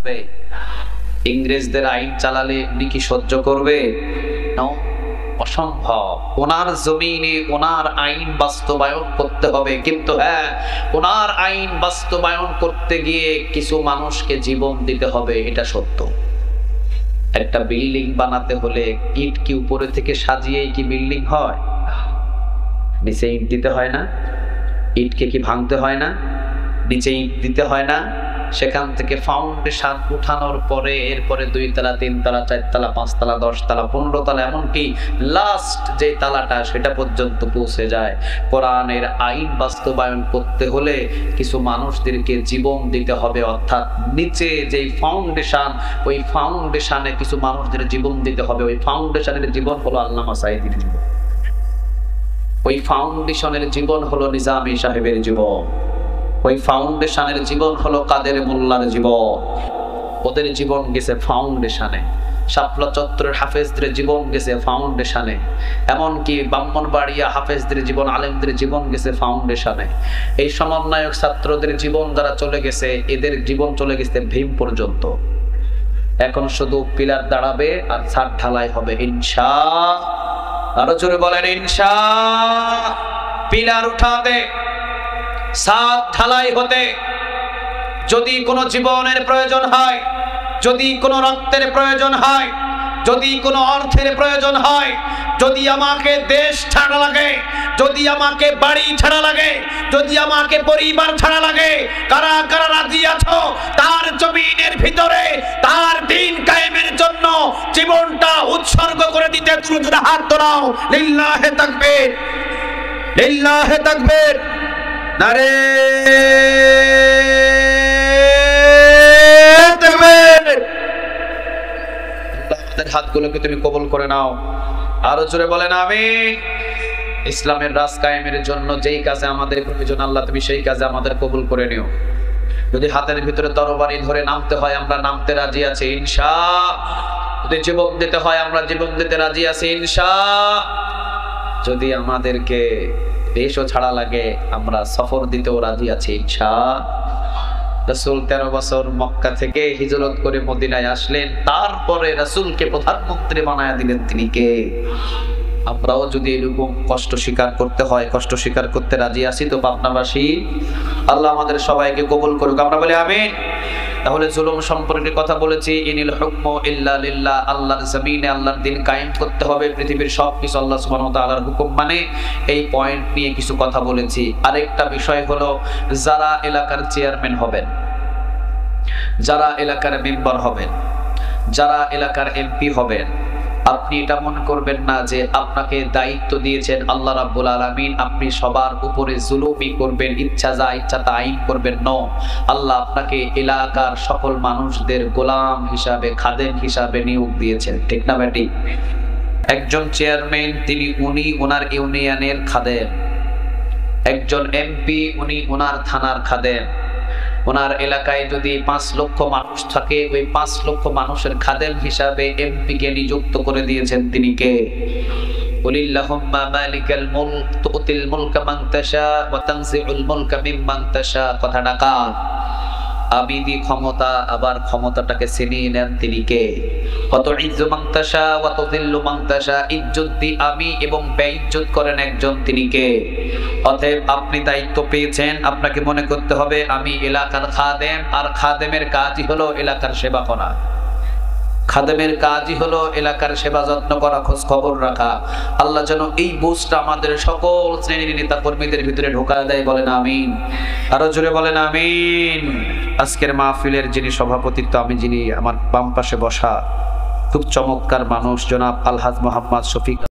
পারবে? ইংরেজদের আইন চালালে উনি কি সহ্য করবে? অসম্ভব। ওনার জমিনে ওনার আইন বাস্তবায়ন করতে হবে, কিন্তু হ্যাঁ, ওনার আইন বাস্তবায়ন করতে গিয়ে কিছু মানুষকে জীবন দিতে হবে, এটা সত্য। একটা বিল্ডিং বানাতে হলে ইট কি উপরে থেকে সাজিয়েই কি বিল্ডিং হয়? নিচে ইট দিতে হয় না? ইটকে কি ভাঙতে হয় না? নিচে ইট দিতে হয় না? সেখান থেকে ফাউন্ডেশন উঠানোর পরে এরপরে 2 তলা 3 তলা 4 তলা 5 তলা 10 তলা 15 তলা এমনকি লাস্ট যে তালাটা সেটা পর্যন্ত পৌঁছে যায়। কোরআনের আইন বাস্তবায়ন করতে হলে কিছু মানুষদেরকে জীবন দিতে হবে, অর্থাৎ নিচে যেই ফাউন্ডেশন, ওই ফাউন্ডেশনে কিছু মানুষদের জীবন দিতে হবে। ওই ফাউন্ডেশনের জীবন হলো আল্লামা সাঈদীর জীবন, ওই ফাউন্ডেশনের জীবন হলো নিজামী সাহেবের জীবন, ওই ফাউন্ডেশনের জীবন হলো কাদের মোল্লার জীবন। ওদের জীবন গেছে ফাউন্ডেশনে। শাপলা চত্বরের হাফেজদের জীবন গেছে ফাউন্ডেশনে। এমনকি ব্রাহ্মণবাড়িয়া হাফেজদের জীবন, আলেমদের জীবন গেছে ফাউন্ডেশনে। এই সমন্বয়ক ছাত্রদের জীবন যারা চলে গেছে, এদের জীবন চলে গেছে ভীম পর্যন্ত। এখন শুধু পিলার দাঁড়াবে আর ছাদ ঢালাই হবে ইনশাআল্লাহ। আরো জোরে বলেন ইনশাআল্লাহ। পিলার উঠাবে, ছাদ ঢালাই হতে যদি কোনো জীবনের প্রয়োজন হয়, যদি কোনো রক্তের প্রয়োজন হয়, যদি কোনো অর্থের প্রয়োজন হয়, যদি আমাকে দেশ ছাড়া লাগে, যদি আমাকে বাড়ি ছাড়া লাগে, যদি আমাকে পরিবার ছাড়া লাগে, কারা কারা রাজি আছো তার জমিনের ভিতরে তার দ্বীন কায়েমের জন্য জীবনটা উৎসর্গ করে দিতে? তুমি যদি হাত তোলাও, লিল্লাহে তাকবীর, লিল্লাহে তাকবীর, নারে তাকবীর। আমাদের হাতগুলোকে তুমি কবুল করে নাও। আরো জোরে বলেন আমিন। ইসলামের রাজ কায়েমের জন্য যেই কাজে আমাদের প্রয়োজন আল্লাহ তুমি সেই কাজে আমাদের কবুল করে নিও। যদি হাতের ভিতরে তরবারি ধরে নামতে হয় আমরা নামতে রাজি আছি ইনশাআল্লাহ। যদি জীবন দিতে হয় আমরা জীবন দিতে রাজি আছি ইনশাআল্লাহ। যদি আমাদেরকে দেশও ছাড়া লাগে আমরা সফর দিতেও রাজি আছি ইনশাআল্লাহ। রাসূল 13 বছর মক্কা থেকে হিজরত করে মদিনায় আসলেন, তারপরে রাসূলকে প্রধানমন্ত্রী বানায়া দিলেন তিনি কে? আমরাও যদি এরকম কষ্ট স্বীকার করতে হয়, কষ্ট স্বীকার করতে রাজি আছি তো পাবনাবাসী? আল্লাহ আমাদের সবাইকে কবুল করুক, আমরা বলি আমিন। তাহলে জুলুম সম্পর্কে কথা বলেছি, ইনিল হুকমু ইল্লা লিল্লাহ। আল্লাহর জমিনে আল্লাহর দ্বীন কায়েম করতে হবে, পৃথিবীর সবকিছু আল্লাহ সুবহানাহু ওয়া তাআলার হুকুম মানে। এই পয়েন্ট নিয়ে কিছু কথা বলেছি। আরেকটা বিষয় হলো যারা এলাকার চেয়ারম্যান হবেন, যারা এলাকার মেম্বার হবেন, যারা এলাকার এমপি হবেন, আপনি এটা মনে করবেন না যে আপনাকে দায়িত্ব দিয়েছেন আল্লাহ রাব্বুল আলামিন, আপনি সবার উপরে জুলুমই করবেন, ইচ্ছা যা ইচ্ছা তা আইন করবেন। নো, আল্লাহ আপনাকে এলাকার সকল মানুষদের গোলাম হিসাবে, খাদেম হিসাবে নিয়োগ দিয়েছেন, ঠিক না বেটি? একজন চেয়ারম্যান উনি ওনার ইউনিয়নের খাদেম, একজন এমপি উনি ওনার থানার খাদেম। ওনার এলাকায় যদি 5 লক্ষ মানুষ থাকে, ওই 5 লক্ষ মানুষের খাদেম হিসাবে এমপি কে নিযুক্ত করে দিয়েছেন তিনি কে? কুলিল্লাহুম্মা মালিকাল মুলক তুতিল মুলকা মান তাশা ওয়া তানজিউল মুলকা মিম্মান তাশা। কথাটা কার? আমি দি ক্ষমতা, আবার ক্ষমতাটাকে ছিনিয়ে নেন তিনি কে? কত ইজ্জু মান তাশা ওয়া তুযিল্লু মান তাশা। ইজ্জত দি আমি এবং বেইজ্জত করেন একজন, তিনি কে? অতএব আপনি দায়িত্ব পেয়েছেন, আপনাকে মনে করতে হবে আমি এলাকার খাদেম, আর খাদেমের কাজই হলো এলাকার সেবা করা। খাদেমের কাজই হলো এলাকার সেবা যত্ন করা, খোঁজ খবর রাখা। আল্লাহ যেন এই বুঝটা আমাদের সকল শ্রেণীর নেতা কর্মীদের ভিতরে ঢোকা দেয়, বলেন আমিন। আরো জোরে বলেন আমিন। আজকের মাহফিলের যিনি সভাপতিত্ব, আমি যিনি, আমার বাম পাশে বসা খুব চমৎকার মানুষ জনাব আলহাজ মোহাম্মদ শফিক।